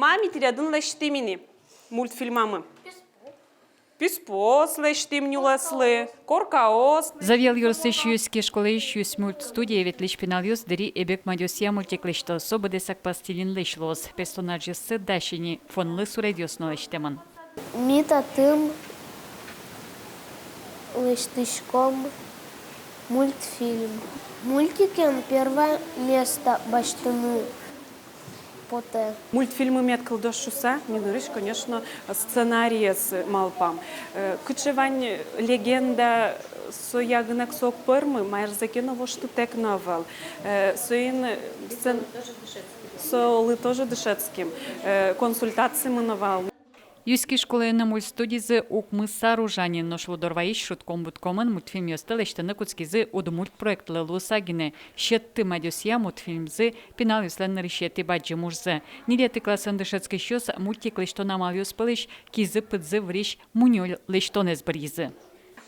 Мами тирядын лештимини мультфильмамы. Писпос лештим нюласлы, коркаос. Завел юрсыщуюске школы ищуюсь мультстудия ветлич пеналюс дери эбек мадюсия мультиклишто сободесак пастилин лешлос. Персонажи с дащини фон лысу радиосно лештеман. Мита тым лештышком мультфильм. Мультикем первое место баштаны. Поте. Мультфильмы меткал шуса, не говоришь, конечно, сценарии с малпам. Кучевань легенда соягнак сок пырмы, майер закиново что тек новел. Соин солы тоже дышецким. Консультации мы новал. Юски школы на мультстудии укмыса ружанин ношло дорваиш шутком будкоман мультфильм ёстелештены куцкизы удмульт проект лелусагине щетты мадюсия мультфильмзы пенал юслен решеты баджи мужзы. Нилеты классан дышецкий щос мультик лишто намал юспелиш кизы пыдзы вриш мунёл лиштонез бризы.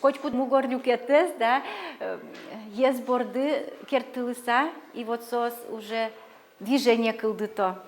Хоть куд мугорлюкетес, да, есть борды кертылыса, и вот сос уже движение кылдыто.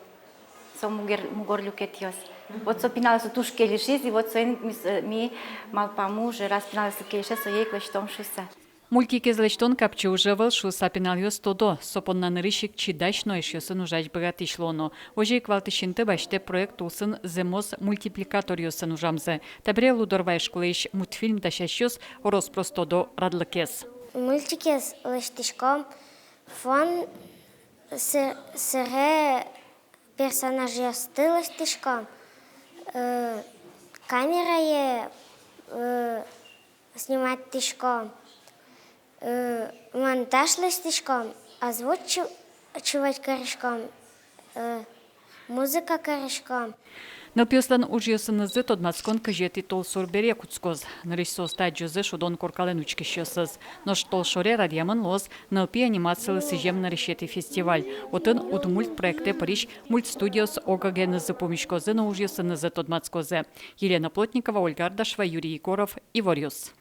Со мугорлюкетес. Вот со пинала со тушке лишись, и вот со ми мал помуже, раз пинала со келише, со ей клештом шуса. Мультики из лештон капчу уже вел шуса пинал ёс тодо, сопон на нырышик чидаш, но еще сын ужач богатышлоно. Оже и квалтышинты баште проект усын земос мультипликатор ёсын ужамзе. Табре лудорвай школыш мультфильм дашащёс орос просто до радлыкес. Мультики с лештышком фон сыре персонажи с лештышком. Камера снимать тишком, монтаж листишком, озвучивать корешком, музыка корешком. Но пёслан уж ёсын зы тот мацкон кажети тол сорбере куцкоз. Нарыш со стадиозы шудон коркаленучки щёсыз. Но штол шоре радиаман лоз налпи анимациялы сижем на решети фестиваль. Отын удмульт проекте Париж мультстудиос огаген за помешкозы, но уж ёсын зы тот мацкозе. Елена Плотникова, Ольга Ардашева, Юрий Егоров, Ивориус.